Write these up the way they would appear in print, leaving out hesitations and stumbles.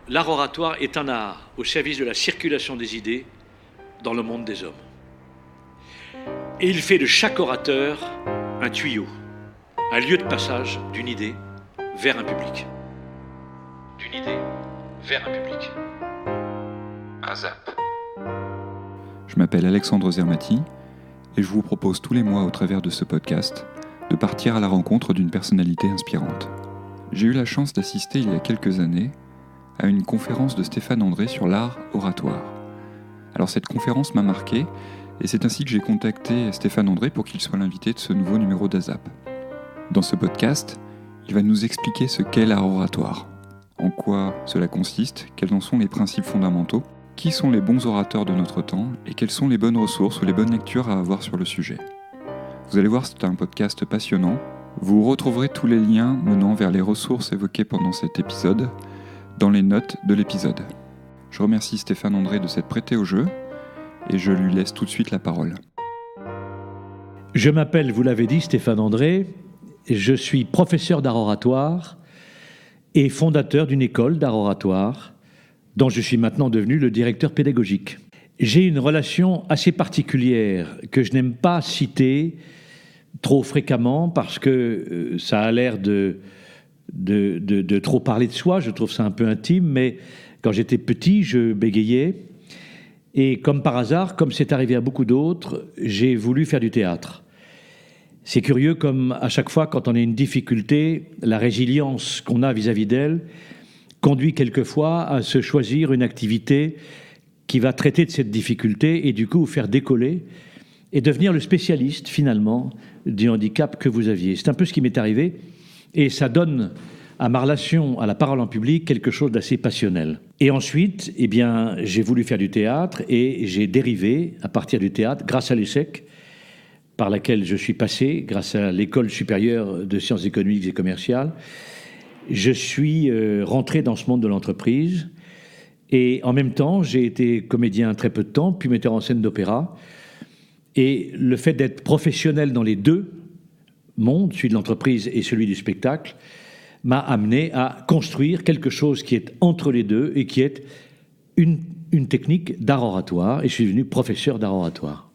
L'art oratoire est un art au service de la circulation des idées dans le monde des hommes. Et il fait de chaque orateur un tuyau, un lieu de passage d'une idée vers un public. D'une idée vers un public. Un zap. Je m'appelle Alexandre Zermati et je vous propose tous les mois au travers de ce podcast de partir à la rencontre d'une personnalité inspirante. J'ai eu la chance d'assister il y a quelques années à une conférence de Stéphane André sur l'art oratoire. Alors cette conférence m'a marqué et c'est ainsi que j'ai contacté Stéphane André pour qu'il soit l'invité de ce nouveau numéro d'AZAP. Dans ce podcast, il va nous expliquer ce qu'est l'art oratoire, en quoi cela consiste, quels en sont les principes fondamentaux, qui sont les bons orateurs de notre temps et quelles sont les bonnes ressources ou les bonnes lectures à avoir sur le sujet. Vous allez voir, c'est un podcast passionnant. Vous retrouverez tous les liens menant vers les ressources évoquées pendant cet épisode dans les notes de l'épisode. Je remercie Stéphane André de s'être prêté au jeu et je lui laisse tout de suite la parole. Je m'appelle, vous l'avez dit, Stéphane André. Je suis professeur d'art oratoire et fondateur d'une école d'art oratoire dont je suis maintenant devenu le directeur pédagogique. J'ai une relation assez particulière que je n'aime pas citer trop fréquemment parce que ça a l'air de trop parler de soi, je trouve ça un peu intime, mais quand j'étais petit, je bégayais. Et comme par hasard, comme c'est arrivé à beaucoup d'autres, j'ai voulu faire du théâtre. C'est curieux comme à chaque fois, quand on a une difficulté, la résilience qu'on a vis-à-vis d'elle conduit quelquefois à se choisir une activité qui va traiter de cette difficulté et du coup vous faire décoller et devenir le spécialiste finalement du handicap que vous aviez. C'est un peu ce qui m'est arrivé et ça donne à ma relation à la parole en public quelque chose d'assez passionnel. Et ensuite, j'ai voulu faire du théâtre et j'ai dérivé à partir du théâtre grâce à l'ESSEC, par laquelle je suis passé, grâce à l'École supérieure de sciences économiques et commerciales. Je suis rentré dans ce monde de l'entreprise et en même temps, j'ai été comédien très peu de temps, puis metteur en scène d'opéra. Et le fait d'être professionnel dans les deux mondes, celui de l'entreprise et celui du spectacle, m'a amené à construire quelque chose qui est entre les deux et qui est une technique d'art oratoire. Et je suis devenu professeur d'art oratoire.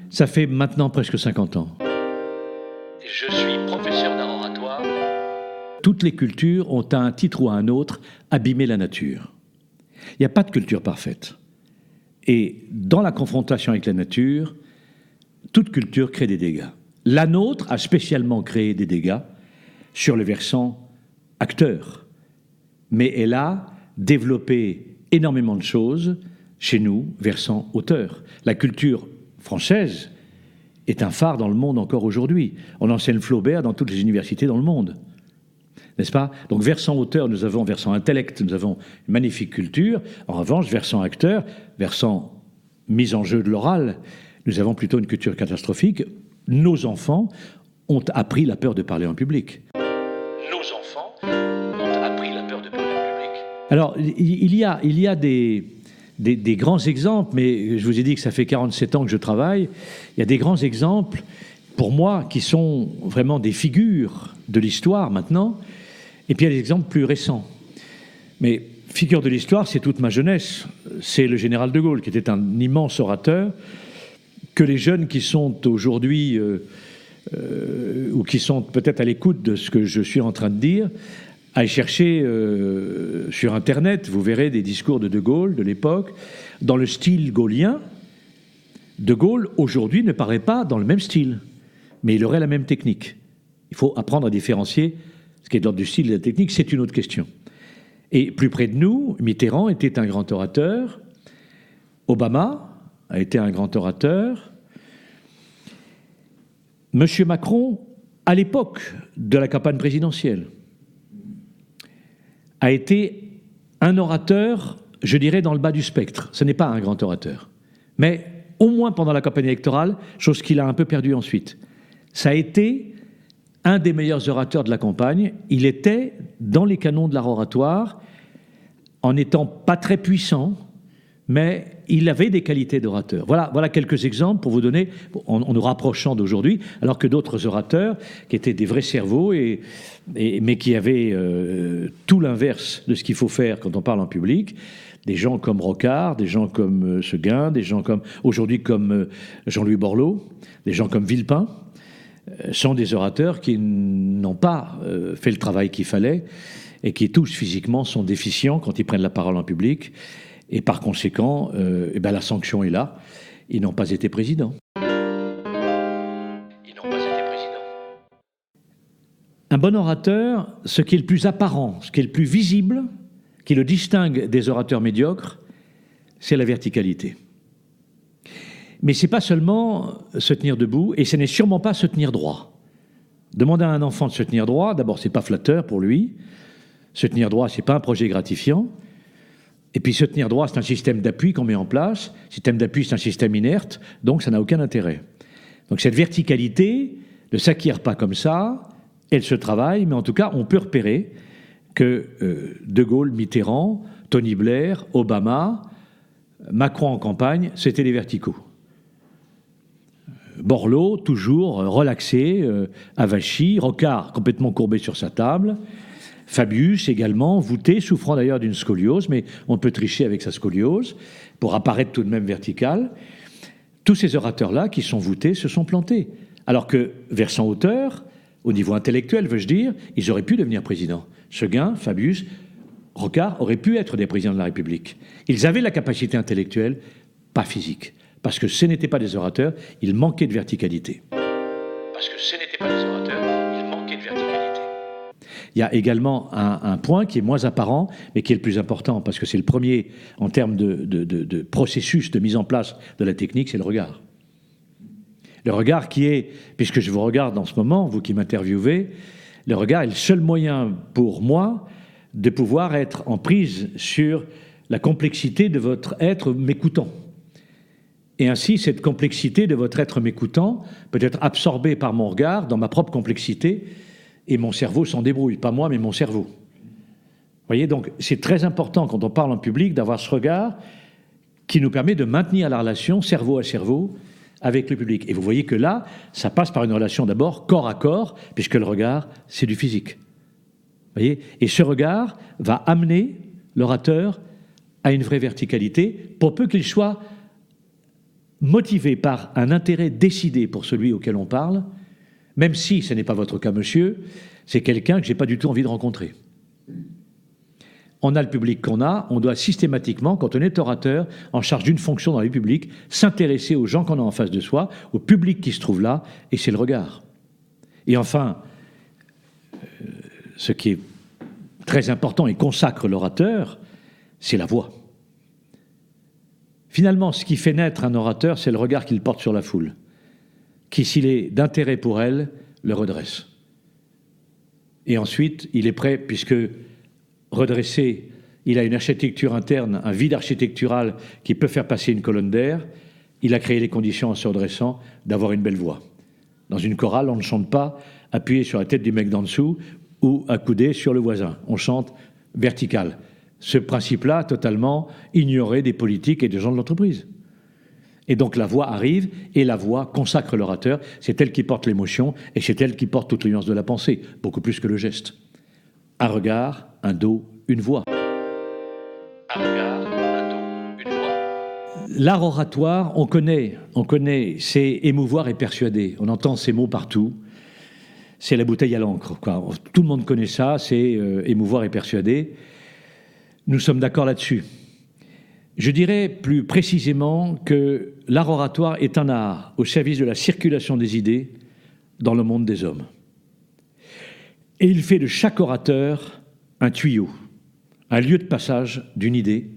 Ça fait maintenant presque 50 ans. Je suis professeur d'art oratoire. Toutes les cultures ont à un titre ou à un autre abîmé la nature. Il n'y a pas de culture parfaite. Et dans la confrontation avec la nature, toute culture crée des dégâts. La nôtre a spécialement créé des dégâts sur le versant acteur. Mais elle a développé énormément de choses chez nous, versant auteur. La culture française est un phare dans le monde encore aujourd'hui. On enseigne Flaubert dans toutes les universités dans le monde. N'est-ce pas ? Donc, versant auteur, nous avons versant intellect, nous avons une magnifique culture. En revanche, versant acteur, versant mise en jeu de l'oral, nous avons plutôt une culture catastrophique. Nos enfants ont appris la peur de parler en public. Nos enfants ont appris la peur de parler en public. Alors, il y a des grands exemples, mais je vous ai dit que ça fait 47 ans que je travaille. Il y a des grands exemples, pour moi, qui sont vraiment des figures de l'histoire maintenant. Et puis il y a des exemples plus récents. Mais figure de l'histoire, c'est toute ma jeunesse. C'est le général de Gaulle, qui était un immense orateur, que les jeunes qui sont aujourd'hui, ou qui sont peut-être à l'écoute de ce que je suis en train de dire, aillent chercher sur Internet, vous verrez des discours de Gaulle de l'époque, dans le style gaullien. De Gaulle, aujourd'hui, ne paraît pas dans le même style, mais il aurait la même technique. Il faut apprendre à différencier ce qui est de l'ordre du style et de la technique, c'est une autre question. Et plus près de nous, Mitterrand était un grand orateur, Obama a été un grand orateur, Monsieur Macron, à l'époque de la campagne présidentielle, a été un orateur, je dirais, dans le bas du spectre. Ce n'est pas un grand orateur. Mais au moins pendant la campagne électorale, chose qu'il a un peu perdue ensuite. Ça a été un des meilleurs orateurs de la campagne. Il était dans les canons de l'art oratoire, en n'étant pas très puissant, mais il avait des qualités d'orateur. Voilà quelques exemples pour vous donner, en nous rapprochant d'aujourd'hui, alors que d'autres orateurs, qui étaient des vrais cerveaux, mais qui avaient tout l'inverse de ce qu'il faut faire quand on parle en public, des gens comme Rocard, des gens comme Seguin, des gens aujourd'hui comme Jean-Louis Borloo, des gens comme Villepin, sont des orateurs qui n'ont pas fait le travail qu'il fallait et qui tous physiquement sont déficients quand ils prennent la parole en public. Et par conséquent, la sanction est là. Ils n'ont pas été présidents. Un bon orateur, ce qui est le plus apparent, ce qui est le plus visible, qui le distingue des orateurs médiocres, c'est la verticalité. Mais ce n'est pas seulement se tenir debout, et ce n'est sûrement pas se tenir droit. Demander à un enfant de se tenir droit, d'abord, ce n'est pas flatteur pour lui. Se tenir droit, ce n'est pas un projet gratifiant. Et puis se tenir droit, c'est un système d'appui qu'on met en place. Le système d'appui, c'est un système inerte, donc ça n'a aucun intérêt. Donc cette verticalité ne s'acquiert pas comme ça, elle se travaille, mais en tout cas, on peut repérer que De Gaulle, Mitterrand, Tony Blair, Obama, Macron en campagne, c'était les verticaux. Borloo, toujours relaxé, avachi, Rocard complètement courbé sur sa table, Fabius également, voûté, souffrant d'ailleurs d'une scoliose, mais on peut tricher avec sa scoliose pour apparaître tout de même vertical. Tous ces orateurs-là qui sont voûtés se sont plantés. Alors que, versant hauteur, au niveau intellectuel, veux-je dire, ils auraient pu devenir présidents. Seguin, Fabius, Rocard auraient pu être des présidents de la République. Ils avaient la capacité intellectuelle, pas physique. Parce que ce n'étaient pas des orateurs, ils manquaient de verticalité. Il y a également un point qui est moins apparent, mais qui est le plus important, parce que c'est le premier en termes de processus de mise en place de la technique, c'est le regard. Le regard qui est, puisque je vous regarde en ce moment, vous qui m'interviewez, le regard est le seul moyen pour moi de pouvoir être en prise sur la complexité de votre être m'écoutant. Et ainsi, cette complexité de votre être m'écoutant peut être absorbée par mon regard dans ma propre complexité, et mon cerveau s'en débrouille. Pas moi, mais mon cerveau. Vous voyez, donc c'est très important quand on parle en public d'avoir ce regard qui nous permet de maintenir la relation cerveau à cerveau avec le public. Et vous voyez que là, ça passe par une relation d'abord corps à corps, puisque le regard, c'est du physique. Vous voyez ? Et ce regard va amener l'orateur à une vraie verticalité, pour peu qu'il soit motivé par un intérêt décidé pour celui auquel on parle, même si ce n'est pas votre cas, monsieur, c'est quelqu'un que je n'ai pas du tout envie de rencontrer. On a le public qu'on a, on doit systématiquement, quand on est orateur, en charge d'une fonction dans le public, s'intéresser aux gens qu'on a en face de soi, au public qui se trouve là, et c'est le regard. Et enfin, ce qui est très important et consacre l'orateur, c'est la voix. Finalement, ce qui fait naître un orateur, c'est le regard qu'il porte sur la foule, qui, s'il est d'intérêt pour elle, le redresse. Et ensuite, il est prêt, puisque redressé, il a une architecture interne, un vide architectural qui peut faire passer une colonne d'air, il a créé les conditions en se redressant d'avoir une belle voix. Dans une chorale, on ne chante pas appuyé sur la tête du mec d'en dessous ou accoudé sur le voisin. On chante vertical. Ce principe-là, totalement ignoré des politiques et des gens de l'entreprise. Et donc la voix arrive, et la voix consacre l'orateur, c'est elle qui porte l'émotion, et c'est elle qui porte toute la nuance de la pensée, beaucoup plus que le geste. Un regard, un dos, une voix. Un regard, un dos, une voix. L'art oratoire, on connaît, c'est émouvoir et persuader. On entend ces mots partout. C'est la bouteille à l'encre, quoi. Tout le monde connaît ça, c'est émouvoir et persuader. Nous sommes d'accord là-dessus. Je dirais plus précisément que l'art oratoire est un art au service de la circulation des idées dans le monde des hommes. Et il fait de chaque orateur un tuyau, un lieu de passage d'une idée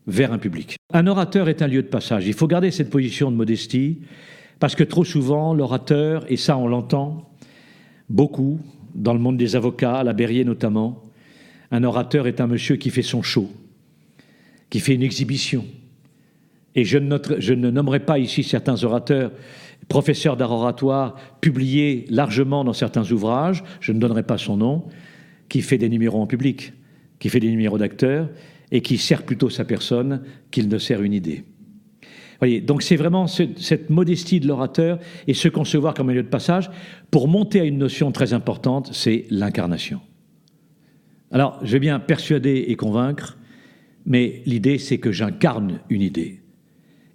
vers un public. Un orateur est un lieu de passage. Il faut garder cette position de modestie parce que trop souvent, l'orateur, et ça on l'entend beaucoup dans le monde des avocats, à la Berrier notamment, un orateur est un monsieur qui fait son show, qui fait une exhibition. Et je ne nommerai pas ici certains orateurs, professeurs d'art oratoire, publiés largement dans certains ouvrages, je ne donnerai pas son nom, qui fait des numéros en public, qui fait des numéros d'acteurs, et qui sert plutôt sa personne qu'il ne sert une idée. Voyez, donc c'est vraiment cette modestie de l'orateur et se concevoir comme un lieu de passage pour monter à une notion très importante, c'est l'incarnation. Alors, je vais bien persuader et convaincre, mais l'idée, c'est que j'incarne une idée.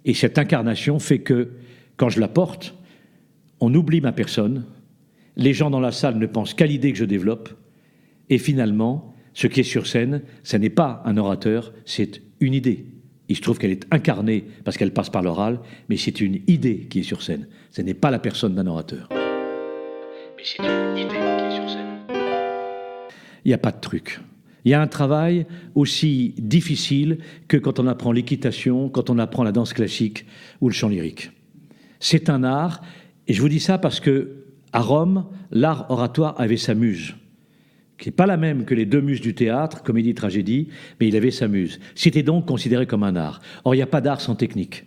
Et cette incarnation fait que, quand je la porte, on oublie ma personne, les gens dans la salle ne pensent qu'à l'idée que je développe, et finalement, ce qui est sur scène, ce n'est pas un orateur, c'est une idée. Il se trouve qu'elle est incarnée parce qu'elle passe par l'oral, mais c'est une idée qui est sur scène. Ce n'est pas la personne d'un orateur. Mais c'est une idée qui est sur scène. Il n'y a pas de truc. Il y a un travail aussi difficile que quand on apprend l'équitation, quand on apprend la danse classique ou le chant lyrique. C'est un art, et je vous dis ça parce que à Rome, l'art oratoire avait sa muse, qui n'est pas la même que les deux muses du théâtre, comédie, tragédie, mais il avait sa muse. C'était donc considéré comme un art. Or, il n'y a pas d'art sans technique.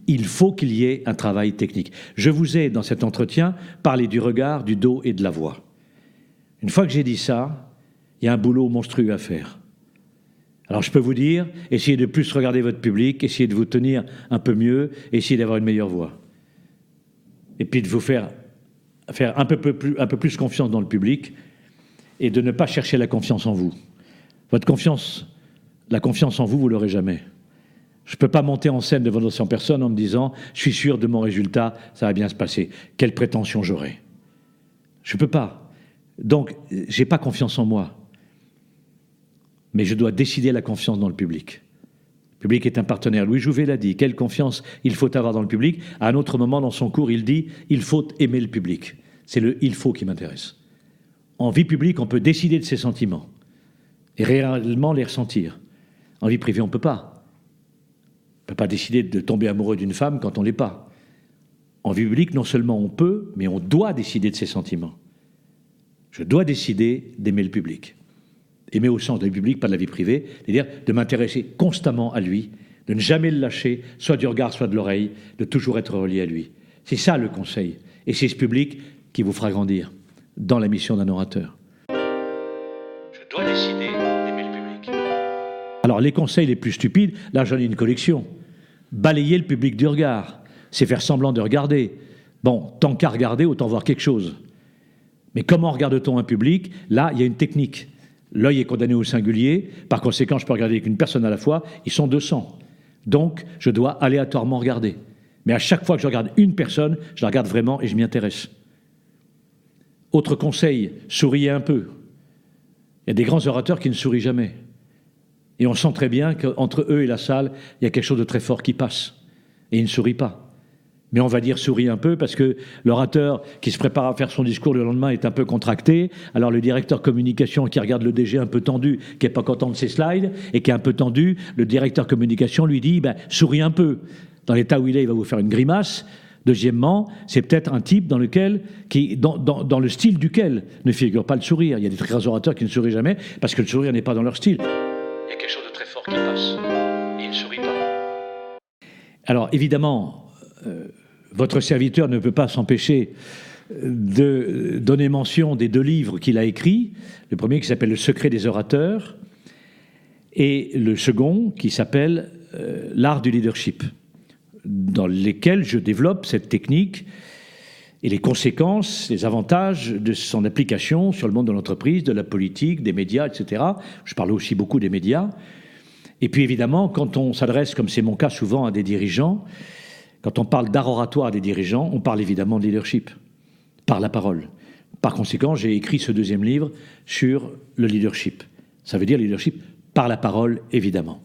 Il faut qu'il y ait un travail technique. Je vous ai, dans cet entretien, parlé du regard, du dos et de la voix. Une fois que j'ai dit ça, il y a un boulot monstrueux à faire. Alors, je peux vous dire, essayez de plus regarder votre public, essayez de vous tenir un peu mieux, essayez d'avoir une meilleure voix. Et puis de vous faire un peu plus confiance dans le public, et de ne pas chercher la confiance en vous. La confiance en vous, vous l'aurez jamais. Je ne peux pas monter en scène devant 200 personnes en me disant « je suis sûr de mon résultat, ça va bien se passer ». Quelle prétention j'aurai? Je ne peux pas. Donc, je n'ai pas confiance en moi. Mais je dois décider la confiance dans le public. Le public est un partenaire. Louis Jouvet l'a dit, quelle confiance il faut avoir dans le public. À un autre moment dans son cours, il dit « il faut aimer le public ». C'est le « il faut » qui m'intéresse. En vie publique, on peut décider de ses sentiments et réellement les ressentir. En vie privée, on ne peut pas. On ne peut pas décider de tomber amoureux d'une femme quand on ne l'est pas. En vie publique, non seulement on peut, mais on doit décider de ses sentiments. Je dois décider d'aimer le public. Aimer au sens de la vie publique, pas de la vie privée, c'est-à-dire de m'intéresser constamment à lui, de ne jamais le lâcher, soit du regard, soit de l'oreille, de toujours être relié à lui. C'est ça le conseil. Et c'est ce public qui vous fera grandir dans la mission d'un orateur. Je dois décider d'aimer le public. Alors, les conseils les plus stupides, là j'en ai une collection. Balayer le public du regard, c'est faire semblant de regarder. Bon, tant qu'à regarder, autant voir quelque chose. Mais comment regarde-t-on un public? Là, il y a une technique. L'œil est condamné au singulier, par conséquent, je peux regarder avec une personne à la fois, ils sont 200. Donc, je dois aléatoirement regarder. Mais à chaque fois que je regarde une personne, je la regarde vraiment et je m'y intéresse. Autre conseil, souriez un peu. Il y a des grands orateurs qui ne sourient jamais. Et on sent très bien qu'entre eux et la salle, il y a quelque chose de très fort qui passe. Et ils ne sourient pas. Mais on va dire souriez un peu parce que l'orateur qui se prépare à faire son discours le lendemain est un peu contracté. Alors le directeur communication qui regarde le DG un peu tendu, qui n'est pas content de ses slides et qui est un peu tendu, le directeur communication lui dit souris un peu. Dans l'état où il va vous faire une grimace. Deuxièmement, c'est peut-être un type dans le style duquel ne figure pas le sourire. Il y a des très grands orateurs qui ne sourient jamais parce que le sourire n'est pas dans leur style. Il y a quelque chose de très fort qui passe et il ne sourit pas. Alors évidemment, votre serviteur ne peut pas s'empêcher de donner mention des 2 livres qu'il a écrits. Le premier qui s'appelle « Le secret des orateurs » et le second qui s'appelle « L'art du leadership », dans lesquels je développe cette technique et les conséquences, les avantages de son application sur le monde de l'entreprise, de la politique, des médias, etc. Je parle aussi beaucoup des médias. Et puis évidemment, quand on s'adresse, comme c'est mon cas souvent, à des dirigeants, quand on parle d'art oratoire à des dirigeants, on parle évidemment de leadership, par la parole. Par conséquent, j'ai écrit ce 2e livre sur le leadership. Ça veut dire leadership par la parole, évidemment.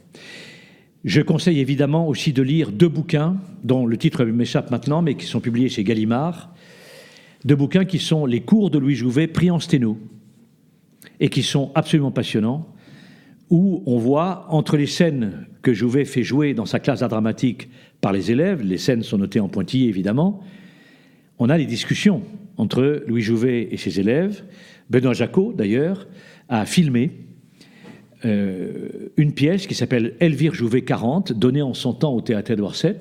Je conseille évidemment aussi de lire 2 bouquins, dont le titre m'échappe maintenant, mais qui sont publiés chez Gallimard. 2 bouquins qui sont les cours de Louis Jouvet pris en sténo, et qui sont absolument passionnants, où on voit, entre les scènes que Jouvet fait jouer dans sa classe d'art dramatique par les élèves, les scènes sont notées en pointillés évidemment, on a les discussions entre Louis Jouvet et ses élèves. Benoît Jacot, d'ailleurs, a filmé une pièce qui s'appelle Elvire Jouvet 40, donnée en son temps au théâtre Édouard VII.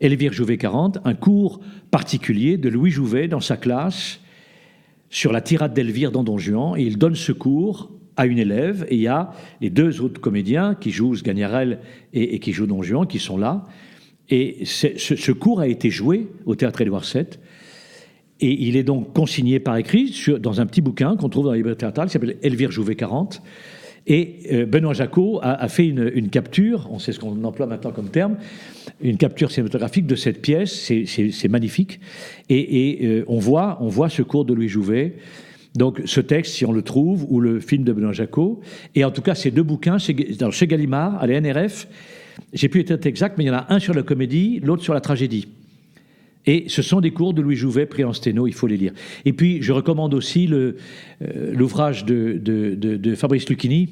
Elvire Jouvet 40, un cours particulier de Louis Jouvet dans sa classe sur la tirade d'Elvire dans Don Juan, et il donne ce cours à une élève, et il y a les 2 autres comédiens qui jouent Sganarelle et qui jouent Don Juan, qui sont là, Et ce cours a été joué au Théâtre Édouard VII. Et il est donc consigné par écrit dans un petit bouquin qu'on trouve dans la librairie théâtrale qui s'appelle Elvire Jouvet 40. Et Benoît Jacot a fait une capture, on sait ce qu'on emploie maintenant comme terme, une capture cinématographique de cette pièce, c'est magnifique. Et on voit ce cours de Louis Jouvet. Donc ce texte, si on le trouve, ou le film de Benoît Jacot, et en tout cas ces deux bouquins, chez Gallimard, à la NRF, j'ai plus été exact, mais il y en a un sur la comédie, l'autre sur la tragédie. Et ce sont des cours de Louis Jouvet pris en sténo, il faut les lire. Et puis je recommande aussi l'ouvrage de Fabrice Lucchini,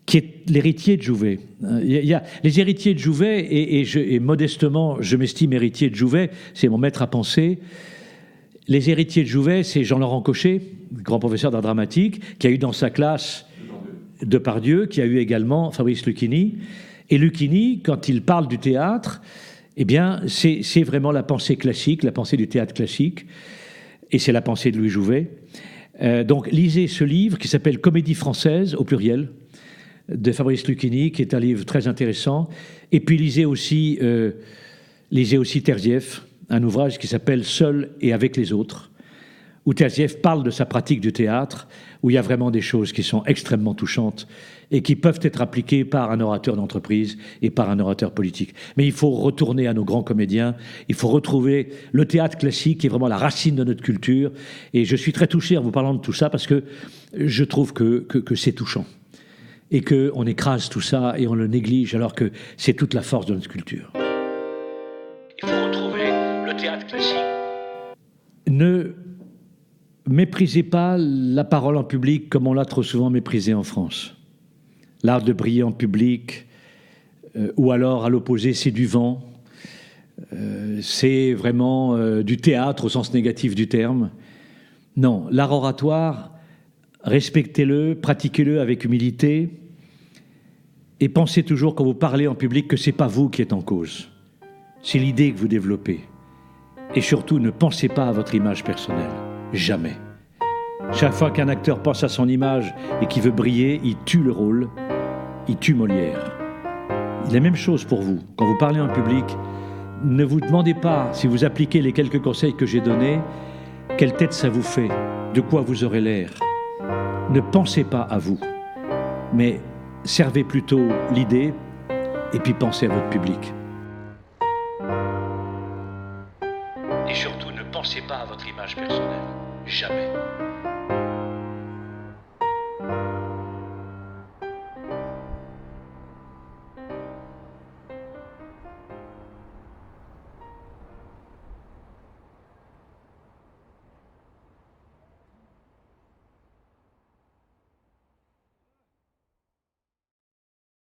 qui est l'héritier de Jouvet. Il y a les héritiers de Jouvet, et modestement, je m'estime héritier de Jouvet, c'est mon maître à penser. Les héritiers de Jouvet, c'est Jean-Laurent Cochet, grand professeur d'art dramatique, qui a eu dans sa classe Depardieu, qui a eu également Fabrice Lucchini. Et Lucchini, quand il parle du théâtre, eh bien, c'est vraiment la pensée classique, la pensée du théâtre classique, et c'est la pensée de Louis Jouvet. Donc, lisez ce livre qui s'appelle Comédie française, au pluriel, de Fabrice Lucchini, qui est un livre très intéressant. Et puis, lisez aussi Terzieff, un ouvrage qui s'appelle Seul et avec les autres, où Terzieff parle de sa pratique du théâtre, où il y a vraiment des choses qui sont extrêmement touchantes et qui peuvent être appliquées par un orateur d'entreprise et par un orateur politique. Mais il faut retourner à nos grands comédiens, il faut retrouver le théâtre classique qui est vraiment la racine de notre culture. Et je suis très touché en vous parlant de tout ça parce que je trouve que c'est touchant et qu'on écrase tout ça et on le néglige alors que c'est toute la force de notre culture. Il faut retrouver le théâtre classique. Ne méprisez pas la parole en public comme on l'a trop souvent méprisée en France. L'art de briller en public, ou alors à l'opposé, c'est du vent. C'est vraiment du théâtre au sens négatif du terme. Non, l'art oratoire, respectez-le, pratiquez-le avec humilité et pensez toujours quand vous parlez en public que ce n'est pas vous qui êtes en cause. C'est l'idée que vous développez. Et surtout, ne pensez pas à votre image personnelle. Jamais. Chaque fois qu'un acteur pense à son image et qu'il veut briller, il tue le rôle, il tue Molière. La même chose pour vous. Quand vous parlez en public, ne vous demandez pas, si vous appliquez les quelques conseils que j'ai donnés, quelle tête ça vous fait, de quoi vous aurez l'air. Ne pensez pas à vous, mais servez plutôt l'idée et puis pensez à votre public. Et surtout, ne pensez pas à votre image personnelle. Jamais.